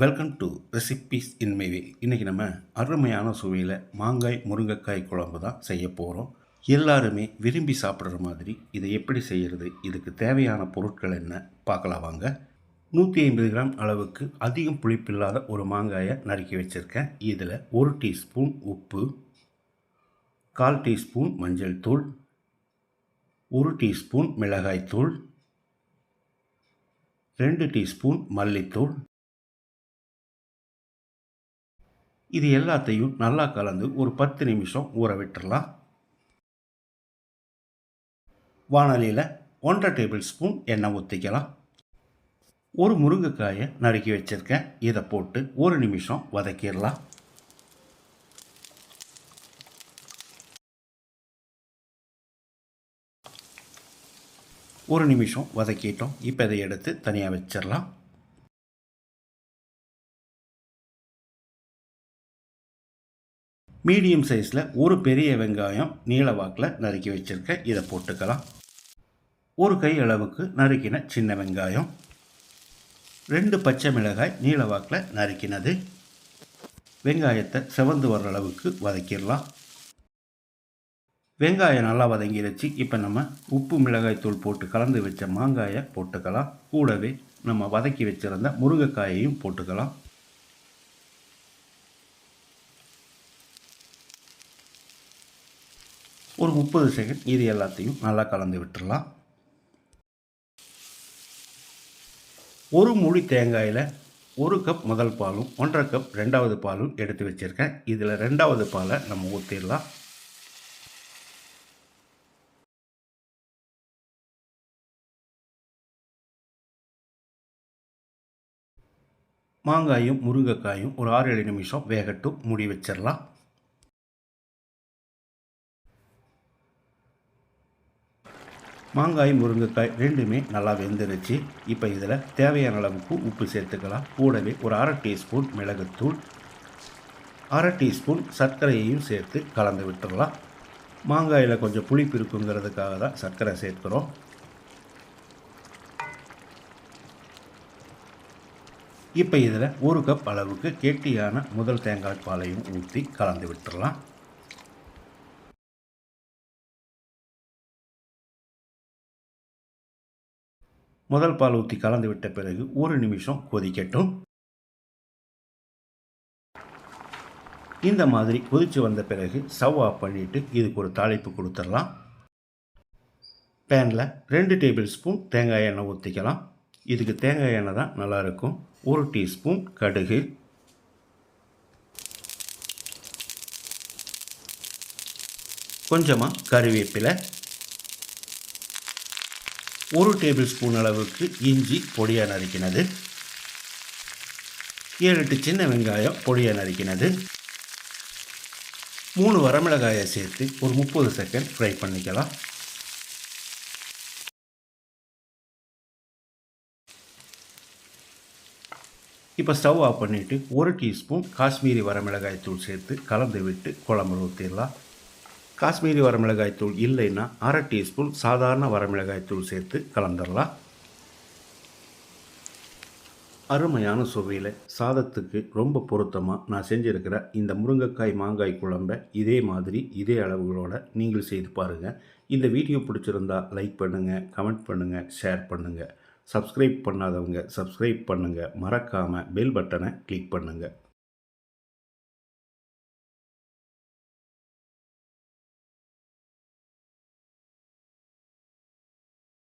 Welcome to recipes in my way. இன்றைக்கி நம்ம அருமையான சுவையில் மாங்காய் முருங்கைக்காய் குழம்பு தான் செய்ய போகிறோம். எல்லாருமே விரும்பி சாப்பிட்ற மாதிரி இதை எப்படி செய்கிறது, இதுக்கு தேவையான பொருட்கள் என்ன பார்க்கலாம் வாங்க. 150 கிராம் அளவுக்கு அதிகம் புளிப்பில்லாத ஒரு மாங்காயை நறுக்கி வச்சுருக்கேன். இதில் 1 டீஸ்பூன் உப்பு, 1/4 டீஸ்பூன் மஞ்சள் தூள், 1 டீஸ்பூன் மிளகாய்த்தூள், 2 டீஸ்பூன் மல்லித்தூள், இது எல்லாத்தையும் நல்லா கலந்து ஒரு 10 நிமிஷம் ஊற விட்டுறலாம். வாணலியில் 1/2 டேபிள் ஸ்பூன் எண்ணெய் ஊற்றிக்கலாம். ஒரு முருங்கைக்காயை நறுக்கி வச்சுருக்கேன். இதை போட்டு 1 நிமிஷம் வதக்கிடலாம். ஒரு நிமிஷம் வதக்கிட்டோம். இப்போ இதை எடுத்து தனியாக வச்சிடலாம். மீடியம் சைஸில் ஒரு பெரிய வெங்காயம் நீல வாக்கில் நறுக்கி வச்சுருக்கேன். இதை போட்டுக்கலாம். ஒரு கை அளவுக்கு நறுக்கின சின்ன வெங்காயம், 2 பச்சை மிளகாய் நீல வாக்கில் நறுக்கினது. வெங்காயத்தை செவந்து வர்ற அளவுக்கு வதக்கிடலாம். வெங்காயம் நல்லா வதங்கிடுச்சு. இப்போ நம்ம உப்பு மிளகாய் தூள் போட்டு கலந்து வச்ச மாங்காயை போட்டுக்கலாம். கூடவே நம்ம வதக்கி வச்சுருந்த முருங்கைக்காயையும் போட்டுக்கலாம். ஒரு 30 செகண்ட் இது எல்லாத்தையும் நல்லா கலந்து விட்டுடலாம். ஒரு மூடி தேங்காயில் 1 கப் முதல் பாலும் 1/2 கப் 2வது பாலும் எடுத்து வச்சுருக்கேன். இதில் 2வது பாலை நம்ம ஊற்றிடலாம். மாங்காயும் முருங்கைக்காயும் ஒரு 6-7 நிமிஷம் வேகட்டும். மூடி வச்சிடலாம். மாங்காய் முருங்கைக்காய் ரெண்டுமே நல்லா வெந்துருச்சு. இப்போ இதில் தேவையான அளவுக்கு உப்பு சேர்த்துக்கலாம். கூடவே ஒரு 1/2 டீஸ்பூன் மிளகுத்தூள், 1/2 டீஸ்பூன் சர்க்கரையையும் சேர்த்து கலந்து விட்டுடலாம். மாங்காயில் கொஞ்சம் புளிப்பு இருக்குங்கிறதுக்காக தான் சர்க்கரை சேர்க்குறோம். இப்போ இதில் 1 கப் அளவுக்கு கெட்டியான முதல் தேங்காய் பாலையும் ஊற்றி கலந்து விட்டுடலாம். முதல் பால் ஊற்றி கலந்து விட்ட பிறகு 1 நிமிஷம் கொதிக்கட்டும். இந்த மாதிரி கொதித்து வந்த பிறகு ஸ்டவ் ஆஃப் பண்ணிவிட்டு இதுக்கு ஒரு தாளிப்பு கொடுத்துடலாம். பேனில் 2 டேபிள் ஸ்பூன் தேங்காய் எண்ணெய் ஊற்றிக்கலாம். இதுக்கு தேங்காய் எண்ணெய் தான் நல்லாயிருக்கும். 1 டீஸ்பூன் கடுகு, கொஞ்சமாக கறிவேப்பிலை, 1 டேபிள் ஸ்பூன் அளவுக்கு இஞ்சி பொடியாக நறுக்கினது, 7-8 சின்ன வெங்காயம் பொடியாக நறுக்கினது, 3 வரமிளகாயை சேர்த்து ஒரு 30 செகண்ட் ஃப்ரை பண்ணிக்கலாம். இப்போ ஸ்டவ் ஆஃப் பண்ணிவிட்டு 1 டீஸ்பூன் காஷ்மீரி வரமிளகாய் தூள் சேர்த்து கலந்து விட்டு குழம்பு ஊற்றிடலாம். காஷ்மீரி வரமிளகாய் தூள் இல்லைன்னா 1/2 டீஸ்பூன் சாதாரண வரமிளகாய் தூள் சேர்த்து கலந்துடலாம். அருமையான சுவையில் சாதத்துக்கு ரொம்ப பொருத்தமாக நான் செஞ்சுருக்கிற இந்த முருங்கைக்காய் மாங்காய் குழம்பை இதே மாதிரி இதே அளவுகளோடு நீங்கள் செய்து பாருங்கள். இந்த வீடியோ பிடிச்சிருந்தா லைக் பண்ணுங்கள், கமெண்ட் பண்ணுங்கள், ஷேர் பண்ணுங்கள். சப்ஸ்கிரைப் பண்ணாதவங்க சப்ஸ்கிரைப் பண்ணுங்கள். மறக்காமல் பெல் பட்டனை கிளிக் பண்ணுங்கள்.